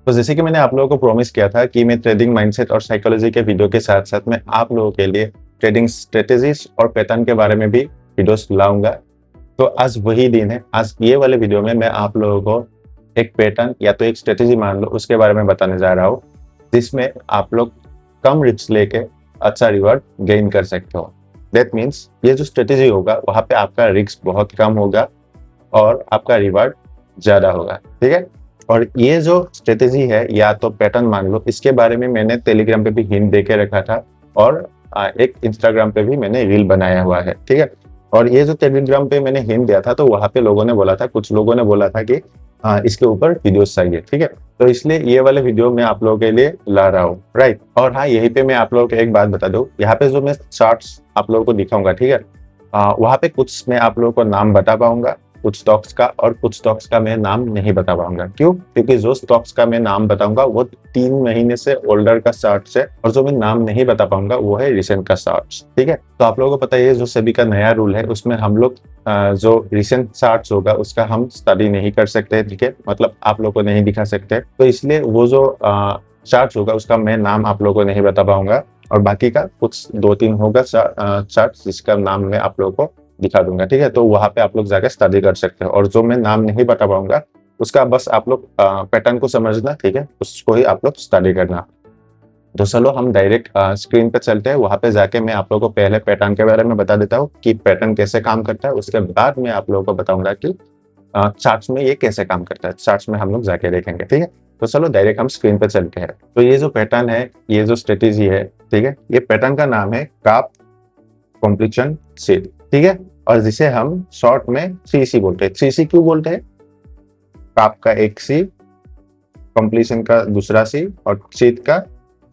तो जैसे कि मैंने आप लोगों को प्रॉमिस किया था कि मैं ट्रेडिंग माइंडसेट और साइकोलॉजी के वीडियो के साथ साथ मैं आप लोगों के लिए ट्रेडिंग स्ट्रेटेजीज और पैटर्न के बारे में भी वीडियोस लाऊंगा। तो आज वही दिन है। आज ये वाले वीडियो में मैं आप लोगों को एक पैटर्न या तो एक स्ट्रेटेजी मान लो उसके बारे में बताने जा रहा हूँ, जिसमें आप लोग कम रिस्क लेके अच्छा रिवॉर्ड गेन कर सकते हो। दैट मीन्स ये जो स्ट्रेटेजी होगा वहां पे आपका रिस्क बहुत कम होगा और आपका रिवॉर्ड ज्यादा होगा। ठीक है। और ये जो स्ट्रेटेजी है या तो पैटर्न मान लो, इसके बारे में मैंने टेलीग्राम पे भी हिंट देके रखा था और एक इंस्टाग्राम पे भी मैंने रील बनाया हुआ है। ठीक है। और ये जो टेलीग्राम पे मैंने हिंट दिया था तो वहां पे लोगों ने बोला था, कुछ लोगों ने बोला था कि इसके ऊपर वीडियोस चाहिए। ठीक है। तो इसलिए ये वाले वीडियो मैं आप लोगों के लिए ला रहा हूँ। राइट। और हाँ, यहीं पे मैं आप लोगों को एक बात बता दूं, यहाँ पे जो मैं चार्ट्स आप लोगों को दिखाऊंगा, ठीक है, वहां पे कुछ मैं आप लोगों को नाम बता पाऊंगा कुछ स्टॉक्स का, और कुछ स्टॉक्स का मैं नाम नहीं बता पाऊंगा। क्यों? क्योंकि जो स्टॉक्स का मैं नाम बताऊंगा वो 3 महीने से ओल्डर का चार्ट है, और जो मैं नाम नहीं बता पाऊंगा वो है रिसेंट का चार्ट। ठीक है। तो आप लोगों को पता है जो सेबी का नया रूल है, उसमें हम लोग जो रिसेंट चार्ट होगा उसका हम स्टडी नहीं कर सकते। ठीक है। मतलब आप लोगों को नहीं दिखा सकते। तो इसलिए वो जो चार्ट होगा उसका मैं नाम आप लोगों को नहीं बता पाऊंगा, और बाकी का कुछ 2-3 होगा चार्ट जिसका नाम मैं आप लोगों को दिखा दूंगा। ठीक है। तो वहां पे आप लोग जाकर स्टडी कर सकते हैं, और जो मैं नाम नहीं बता पाऊंगा उसका बस आप लोग पैटर्न को समझना। ठीक है। उसको ही आप लोग स्टडी करना। तो चलो हम डायरेक्ट स्क्रीन पे चलते हैं। वहां पे जाके मैं आप लोगों को पहले पैटर्न के बारे में बता देता हूँ कि पैटर्न कैसे काम करता है। उसके बाद मैं आप लोगों को बताऊंगा कि चार्ट्स में ये कैसे काम करता है। चार्ट्स में हम लोग जाके देखेंगे। ठीक है। तो चलो डायरेक्ट हम स्क्रीन पे चलते हैं। तो ये जो पैटर्न है, ये जो स्ट्रेटेजी है, ठीक है, ये पैटर्न का नाम है काप कॉम्प्लीशन सीट। ठीक है। और जिसे हम शॉर्ट में 3C बोलते हैं। 3C क्यों बोलते हैं? काप का एक सी, कंप्लीशन का दूसरा सी, और शीट का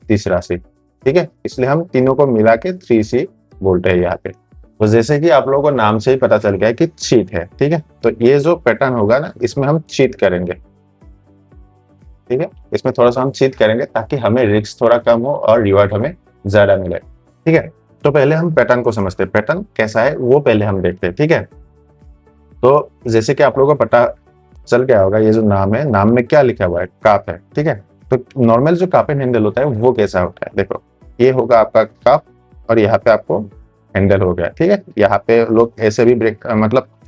तीसरा सी। ठीक है। इसलिए हम तीनों को मिला के 3C बोलते हैं यहाँ पे। तो जैसे कि आप लोगों को नाम से ही पता चल गया कि शीट है। ठीक है। तो ये जो पैटर्न होगा ना, इसमें हम शीट करेंगे। ठीक है। इसमें थोड़ा सा हम शीट करेंगे ताकि हमें रिस्क थोड़ा कम हो और रिवॉर्ड हमें ज्यादा मिले। ठीक है। तो पहले हम पैटर्न को समझते हैं। पैटर्न कैसा है वो पहले हम देखते हैं। ठीक है। तो जैसे कि आप लोगों को पता चल गया होगा, ये जो नाम है, नाम में क्या लिखा हुआ है? काप है। ठीक है। तो नॉर्मल जो काप एंड हैंडल होता है वो कैसा होता है? देखो, ये होगा आपका काप, और यहाँ पे आपको हैंडल हो गया। ठीक है। यहाँ पे लोग ऐसे भी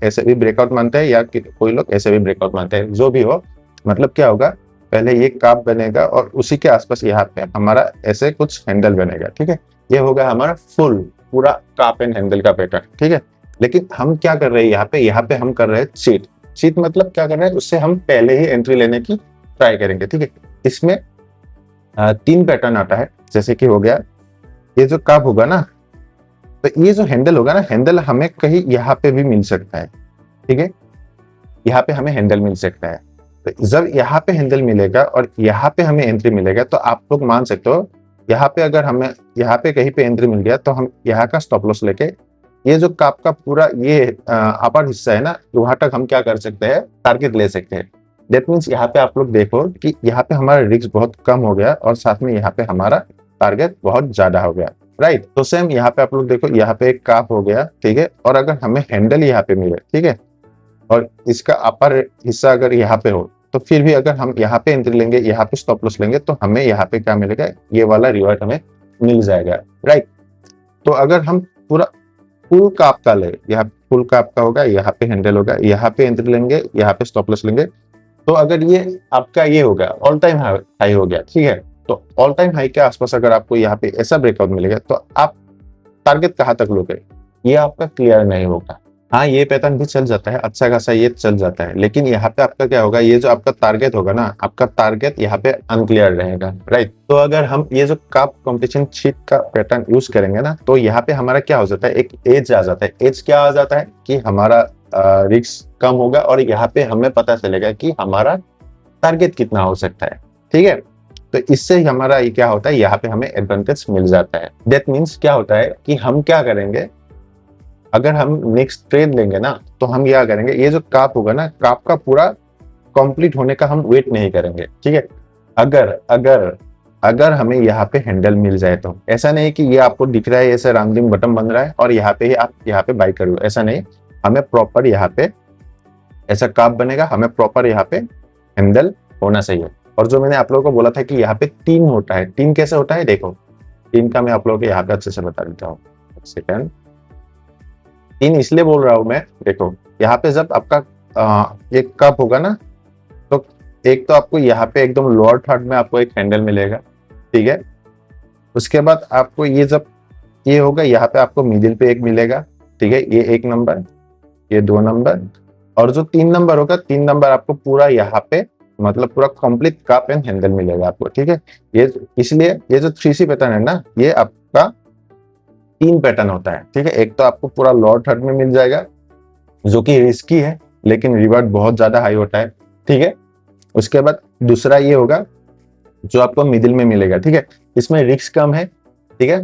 ऐसे भी ब्रेकआउट मानते हैं, या कोई लोग ऐसे भी ब्रेकआउट मानते हैं। जो भी हो, मतलब क्या होगा, पहले ये काप बनेगा और उसी के आसपास यहाँ पे हमारा ऐसे कुछ हैंडल बनेगा। ठीक है। ये होगा हमारा पूरा काप एंड हैंडल का पैटर्न। ठीक है। लेकिन हम क्या कर रहे हैं यहाँ पे हम कर रहे हैं चीट। चीट मतलब क्या कर रहे हैं, उससे हम पहले ही एंट्री लेने की ट्राई करेंगे। ठीक है। इसमें 3 पैटर्न आता है। जैसे कि हो गया ये जो काप होगा ना, तो ये जो हैंडल होगा ना, हैंडल हमें कहीं यहाँ पे भी मिल सकता है। ठीक है। यहाँ पे हमें हैंडल मिल सकता है। तो जब यहाँ पे हैंडल मिलेगा और यहाँ पे हमें एंट्री मिलेगा, तो आप लोग मान सकते हो यहाँ पे अगर हमें यहाँ पे कहीं पे एंट्री मिल गया तो हम यहाँ का स्टॉप लॉस लेके ये जो काप का पूरा ये अपर हिस्सा है ना, वहां तक हम क्या कर सकते हैं, टारगेट ले सकते हैं। दैट मीन्स यहाँ पे आप लोग देखो कि यहाँ पे हमारा रिस्क बहुत कम हो गया और साथ में यहाँ पे हमारा टारगेट बहुत ज्यादा हो गया। राइट। तो सेम यहाँ पे आप लोग देखो, यहाँ पे एक काप हो गया। ठीक है। और अगर हमें हैंडल यहाँ पे मिले, ठीक है, और इसका अपर हिस्सा अगर यहाँ पे हो, तो फिर भी अगर हम यहाँ पे एंट्री लेंगे, यहाँ पे स्टॉप लॉस लेंगे, तो हमें यहाँ पे क्या मिलेगा, ये वाला रिवॉर्ड हमें मिल जाएगा। राइट। तो अगर हम पूरा फुल काप का ले, यहाँ फुल काप का होगा, यहाँ पे हैंडल होगा, यहाँ पे एंट्री लेंगे, यहाँ पे स्टॉप लॉस लेंगे, तो अगर ये आपका ये होगा ऑल टाइम हाई हो गया। ठीक है। तो ऑल टाइम हाई के आसपास अगर आपको यहाँ पे ऐसा ब्रेकआउट मिलेगा, तो आप टारगेट कहाँ तक लोगे, ये आपका क्लियर नहीं होगा। हाँ, ये पैटर्न भी चल जाता है, अच्छा खासा ये चल जाता है, लेकिन यहाँ पे आपका क्या होगा, ये जो आपका टारगेट होगा ना, आपका टारगेट यहाँ पे अनक्लियर रहेगा। राइट। तो अगर हम ये जो काप कॉम्पिटिशन शीट का पैटर्न यूज करेंगे ना, तो यहाँ पे हमारा क्या हो जाता है, एक एज आ जाता है। एज क्या आ जाता है कि हमारा रिस्क कम होगा और यहाँ पे हमें पता चलेगा कि हमारा टारगेट कितना हो सकता है। ठीक है। तो इससे हमारा ये क्या होता है, यहाँ पे हमें एडवांटेज मिल जाता है। दैट मीन्स क्या होता है कि हम क्या करेंगे, अगर हम नेक्स्ट ट्रेड लेंगे ना, तो हम क्या करेंगे, ये जो काप होगा ना, काप का पूरा कंप्लीट होने का हम वेट नहीं करेंगे। ठीक है। अगर हमें यहाँ पे हैंडल मिल जाए, तो ऐसा नहीं कि ये आपको दिख रहा है ऐसे रामदिन बटन बन रहा है और यहाँ पे ही आप यहाँ पे बाई कर लो, ऐसा नहीं। हमें प्रॉपर यहाँ पे ऐसा काप बनेगा, हमें प्रॉपर यहाँ पे हैंडल होना चाहिए। और जो मैंने आप लोगों को बोला था कि यहाँ पे 3 होता है, 3 कैसे होता है देखो, 3 का मैं आप लोगों को यहाँ पे अच्छे से बता देता हूँ। सेकंड, 3 इसलिए बोल रहा हूँ मैं, देखो यहाँ पे जब आपका एक कप होगा ना, तो एक तो आपको यहाँ पे एकदम लोअर थर्ड में आपको एक हैंडल मिलेगा, ठीक है। उसके बाद आपको ये जब ये होगा, यहाँ पे आपको मिडिल पे एक मिलेगा, ठीक है, ये 1 नंबर, ये 2 नंबर, और जो 3 नंबर होगा, 3 नंबर आपको पूरा यहाँ पे मतलब पूरा कंप्लीट कप एंड हैंडल मिलेगा आपको, ठीक है। ये इसलिए ये जो 3C पैटर्न है ना, ये आपका 3 पैटर्न होता है, ठीक है। एक तो आपको पूरा लोअर थर्ड में मिल जाएगा, जो कि रिस्की है लेकिन रिवार्ड बहुत ज्यादा हाई होता है, ठीक है। उसके बाद दूसरा ये होगा जो आपको मिडिल में मिलेगा, ठीक है। इसमें रिस्क कम है, ठीक है,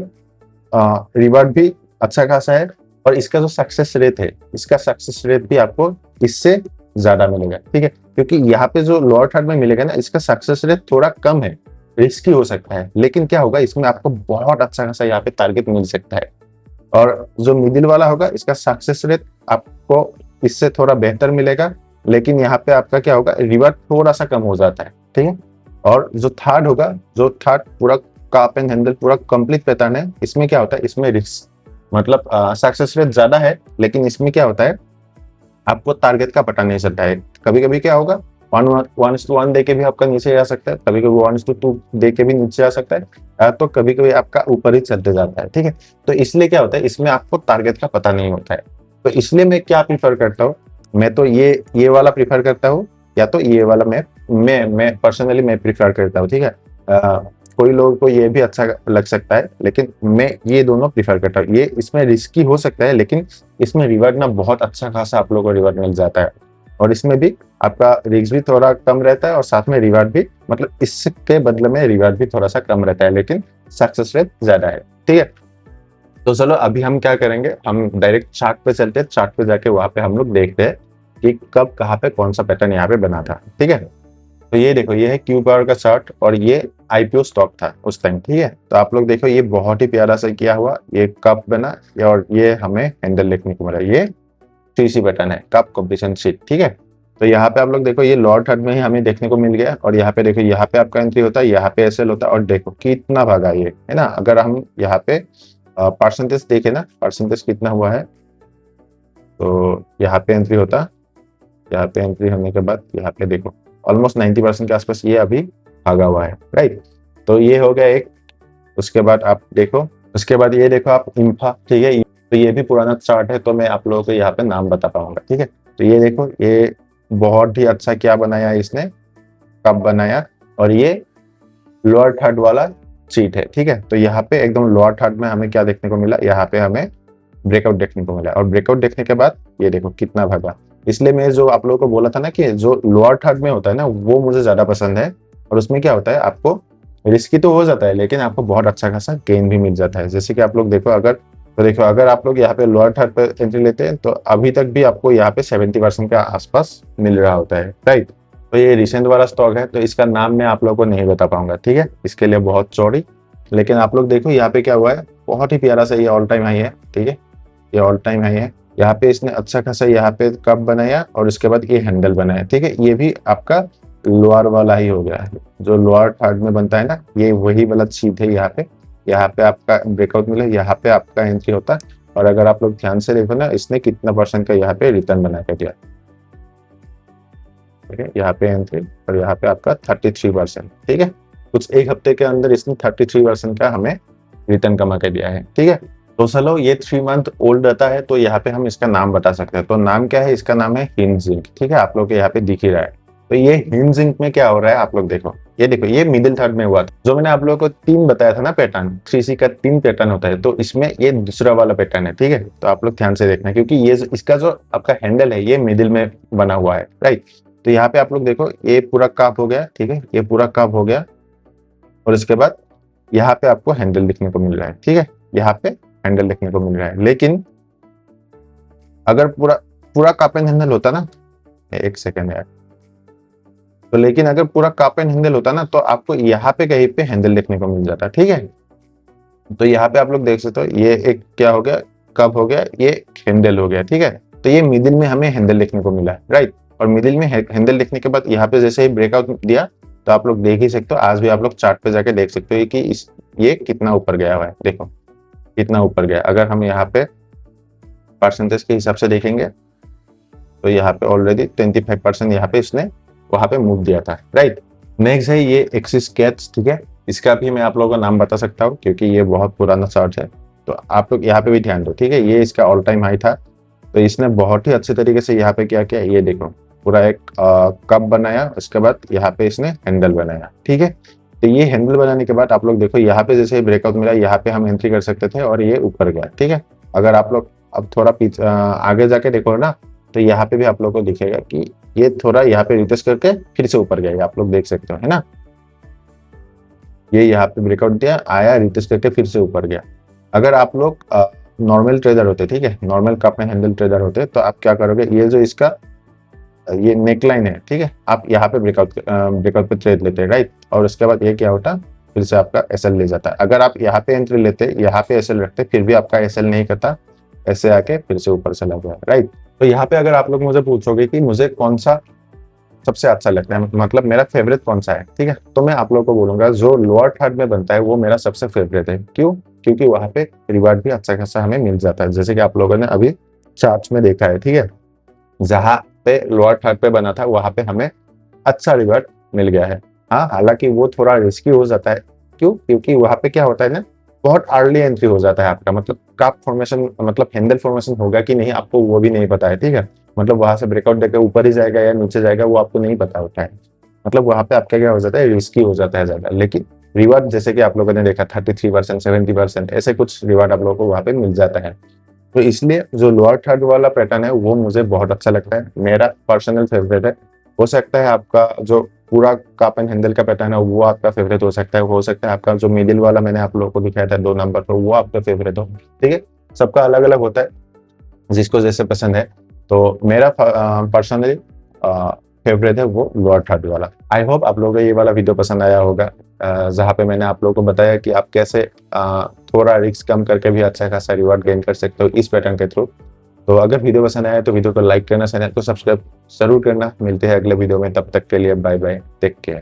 रिवार्ड भी अच्छा खासा है, और इसका जो सक्सेस रेट है, इसका सक्सेस रेट भी आपको इससे ज्यादा मिलेगा, ठीक है। क्योंकि यहाँ पे जो लोअर थर्ड में मिलेगा ना, इसका सक्सेस रेट थोड़ा कम है, रिस्की हो सकता है, लेकिन क्या होगा इसमें आपको बहुत अच्छा खासा यहाँ पे टारगेट मिल सकता है। और जो मिडिल वाला होगा, इसका सक्सेस रेट आपको इससे थोड़ा बेहतर मिलेगा, लेकिन यहाँ पे आपका क्या होगा, रिवार्ड थोड़ा सा कम हो जाता है, ठीक है। और जो थर्ड होगा, जो थर्ड पूरा कप एंड हैंडल पूरा कंप्लीट पैटर्न है, इसमें क्या होता है, इसमें रिस्क मतलब सक्सेस रेट ज्यादा है, लेकिन इसमें क्या होता है, आपको टारगेट का पता नहीं चलता है। कभी कभी क्या होगा, 1:1 दे के भी आपका नीचे आ सकता है, कभी कभी 1:2 दे के भी नीचे आ सकता है, तो कभी कभी आपका ऊपर ही चलते जाता है, ठीक है। तो इसलिए क्या होता है, इसमें आपको टारगेट का पता नहीं होता है। तो इसलिए मैं क्या प्रीफर करता हूँ, मैं तो ये वाला प्रीफर करता हूँ, या तो ये वाला मैं पर्सनली मैं प्रीफर करता हूँ, ठीक है। कोई लोगों को ये भी अच्छा लग सकता है, लेकिन मैं ये दोनों प्रीफर करता हूँ। ये इसमें रिस्की हो सकता है, लेकिन इसमें रिवार्ड ना बहुत अच्छा खासा आप लोगों को रिवार्ड मिल जाता है, और इसमें भी आपका रिस्क भी थोड़ा कम रहता है, और साथ में रिवार्ड भी मतलब इसके बदले में रिवार्ड भी थोड़ा सा कम रहता है, लेकिन सक्सेस रेट ज्यादा है, ठीक है। तो चलो अभी हम क्या करेंगे, हम डायरेक्ट चार्ट पे चलते हैं, चार्ट पे जाके वहां पे हम लोग देखते हैं कि कब कहाँ पे कौन सा पैटर्न यहाँ पे बना था, ठीक है। तो ये देखो, ये है क्यू बार का चार्ट, और ये आईपीओ स्टॉक था उस टाइम, ठीक है। तो आप लोग देखो, ये बहुत ही प्यारा सा किया हुआ, ये कप बना, और ये हमें हैंडल देखने को मिला, ये 3C पैटर्न है, कप कॉम्पिटिशन शीट, ठीक है। तो यहाँ पे आप लोग देखो, ये लोअर थर्ड में ही हमें देखने को मिल गया, और यहाँ पे देखो, यहाँ पे आपका एंट्री होता है, यहाँ पे एसएल होता है, और देखो कितना भागा ये, है ना। अगर हम यहाँ पे परसेंटेज देखे ना, परसेंटेज कितना हुआ है, तो यहाँ पे एंट्री होता, यहाँ पे एंट्री होने के बाद यहाँ पे देखो ऑलमोस्ट 90% के आसपास ये अभी भागा हुआ है, राइट। तो ये हो गया एक। उसके बाद आप देखो, उसके बाद ये देखो आप इंफा, ठीक है। तो ये भी पुराना चार्ट है, तो मैं आप लोगों को यहाँ पे नाम बता पाऊंगा, ठीक है। तो ये देखो, ये बहुत ही अच्छा क्या बनाया इसने, कब बनाया, और ये लोअर थर्ड वाला शीट है, ठीक है। तो यहाँ पे एकदम लोअर थर्ड में हमें क्या देखने को मिला, यहाँ पे हमें ब्रेकआउट देखने को मिला, और ब्रेकआउट देखने के बाद ये देखो कितना भागा। इसलिए मैं जो आप लोगों को बोला था ना कि जो लोअर थर्ड में होता है ना, वो मुझे ज्यादा पसंद है, और उसमें क्या होता है, आपको रिस्की तो हो जाता है, लेकिन आपको बहुत अच्छा खासा गेन भी मिल जाता है। जैसे कि आप लोग देखो, अगर आप लोग यहाँ पे लोअर थर्ड पे एंट्री लेते हैं, तो अभी तक भी आपको यहाँ पे 70% के आसपास मिल रहा होता है, राइट। तो ये रिसेंट वाला स्टॉक है, तो इसका नाम मैं आप लोगों को नहीं बता पाऊंगा, ठीक है, इसके लिए बहुत चौड़ी। लेकिन आप लोग देखो यहाँ पे क्या हुआ है, बहुत ही प्यारा सा ये ऑल टाइम हाई है, ठीक है, ये ऑल टाइम हाई है। यहाँ पे इसने अच्छा खासा यहाँ पे कप बनाया, और उसके बाद ये हैंडल बनाया, ठीक है। ये भी आपका लोअर वाला ही हो गया है, जो लोअर थर्ड में बनता है ना, ये वही वाला शीट है। यहाँ पे आपका ब्रेकआउट मिला, यहाँ पे आपका एंट्री होता, और अगर आप लोग ध्यान से देखो ना, इसने कितना परसेंट का यहाँ पे रिटर्न बना के दिया, ठीक है। यहाँ पे एंट्री, और यहाँ पे आपका 33%, ठीक है। कुछ एक हफ्ते के अंदर इसने 33% का हमें रिटर्न कमा के दिया है, ठीक है। तो चलो, ये 3 मंथ ओल्ड रहता है, तो यहाँ पे हम इसका नाम बता सकते हैं। तो नाम क्या है, इसका नाम है हिंज जिंक, ठीक है। आप लोग यहाँ पे दिख ही रहा है। तो ये हिंज जिंक में क्या हो रहा है, आप लोग देखो, ये देखो, ये मिडिल थर्ड में हुआ था। जो मैंने आप लोगों को 3 बताया था ना पैटर्न, 3C का 3 पैटर्न होता है, तो इसमें ये दूसरा वाला पैटर्न है, ठीक है। तो आप लोग ध्यान से देखना, क्योंकि ये इसका जो आपका हैंडल है, ये मिडिल में बना हुआ है, राइट। तो यहाँ पे आप लोग देखो, ये पूरा कप हो गया, ठीक है, ये पूरा कप हो गया, और इसके बाद यहाँ पे आपको हैंडल दिखने को मिल रहा है, ठीक है, यहाँ पे हैंडल देखने को मिल रहा है। लेकिन अगर पूरा कप एंड हैंडल होता ना, एक सेकेंड यार, तो लेकिन अगर पूरा कप एंड हैंडल होता ना, तो आपको यहाँ पे कहीं पे हैंडल देखने को मिल जाता, ठीक है। तो यहाँ पे आप लोग देख सकते हो, ये एक क्या हो गया, कप हो गया, ये हैंडल हो गया, ठीक है। तो ये मिडिल में हमें हैंडल देखने को मिला, राइट। और मिडिल में हैंडल देखने के बाद यहाँ पे जैसे ही ब्रेकआउट दिया, तो आप लोग देख ही सकते हो, आज भी आप लोग चार्ट पे जाके देख सकते हो कि ये कितना ऊपर गया हुआ है, देखो कितना ऊपर गया। अगर हम यहाँ पे परसेंटेज के हिसाब से देखेंगे तो यहाँ पे ऑलरेडी 25% यहाँ पे इसने वहां पे मूव दिया था, राइट। नेक्स्ट है ये एक्सिस कैच, ठीक है। इसका भी मैं आप लोगों का नाम बता सकता हूँ क्योंकि ये बहुत पुराना चार्ट है, तो आप लोग यहाँ पे भी ध्यान दो, ठीक है। ये इसका ऑल टाइम हाई था, तो इसने बहुत ही अच्छे तरीके से यहाँ पे क्या किया, ये देखो पूरा एक कप बनाया, उसके बाद यहाँ पे इसने हैंडल बनाया, ठीक है। तो ये हैंडल बनाने के बाद आप लोग देखो यहाँ पे जैसे ब्रेकआउट मिला, यहाँ पे हम एंट्री कर सकते थे और ये ऊपर गया, ठीक है। अगर आप लोग अब थोड़ा पीछे आगे जाके देखो ना, तो यहाँ पे भी आप लोग को दिखेगा कि ये थोड़ा यहाँ पे रिटेस्ट करके फिर से ऊपर गया, आप लोग देख सकते हो, है ना। ये यहाँ पे ब्रेकआउट दिया, आया, रिटेस्ट करके फिर से ऊपर गया। अगर आप लोग नॉर्मल ट्रेडर होते, ठीक है, नॉर्मल कप में हैंडल ट्रेडर होते, तो आप क्या करोगे, ये जो इसका ये नेकलाइन है, ठीक है, आप यहाँ पे ब्रेकआउट पे ट्रेड लेते हैं, राइट। और उसके बाद ये क्या होता, फिर से आपका एसएल ले जाता है। अगर आप यहाँ पे एंट्री लेते, यहाँ पे एसएल रखते, फिर भी आपका एसएल नहीं करता, ऐसे आके फिर से ऊपर चला गया, राइट। तो यहाँ पे अगर आप लोग मुझे पूछोगे कि मुझे कौन सा सबसे अच्छा लगता है, मतलब मेरा फेवरेट कौन सा है, ठीक है, तो मैं आप लोगों को बोलूंगा जो लोअर थर्ड में बनता है वो मेरा सबसे फेवरेट है। क्यों? क्योंकि वहां पे रिवार्ड भी अच्छा खासा हमें मिल जाता है, जैसे कि आप लोगों ने अभी चार्ट में देखा है, ठीक है। जहां पे लोअर थर्ड पे बना था वहां पे हमें अच्छा रिवार्ड मिल गया है। हाँ, हालांकि वो थोड़ा रिस्की हो जाता है। क्यों? क्योंकि वहां पे क्या होता है ना, बहुत अर्ली एंट्री हो जाता है आपका, मतलब कप फॉर्मेशन, मतलब हैंडल फॉर्मेशन होगा कि नहीं आपको वो भी नहीं पता है, ठीक है। मतलब वहां से ब्रेकआउट देकर ऊपर ही जाएगा या नीचे जाएगा वो आपको नहीं पता होता है। मतलब वहां पे आपका क्या हो जाता है, रिस्की हो जाता है ज्यादा। लेकिन रिवार्ड जैसे कि आप लोगों ने देखा 33%, 70%, ऐसे कुछ रिवार्ड आप लोगों को वहां पे मिल जाता है। तो इसलिए जो लोअर थर्ड वाला पैटर्न है वो मुझे बहुत अच्छा लगता है, मेरा पर्सनल फेवरेट है। हो सकता है आपका जो पूरा कप एंड हैंडल का पैटर्न है वो आपका फेवरेट हो सकता है आपका जो मिडिल वाला मैंने आप लोगों को दिखाया था 2 नंबर पर वो आपका फेवरेट हो, ठीक है। सबका अलग अलग होता है, जिसको जैसे पसंद है। तो मेरा पर्सनली फेवरेट है वो लोअर थर्ड वाला। आई होप आप लोगों को ये वाला वीडियो पसंद आया होगा, जहाँ पे मैंने आप लोगों को बताया कि आप कैसे थोड़ा रिस्क कम करके भी अच्छा खासा रिवॉर्ड गेन कर सकते हो इस पैटर्न के थ्रू। तो अगर वीडियो पसंद आया तो वीडियो को लाइक करना, चैनल को सब्सक्राइब जरूर करना। मिलते हैं अगले वीडियो में, तब तक के लिए बाय बाय, टेक केयर।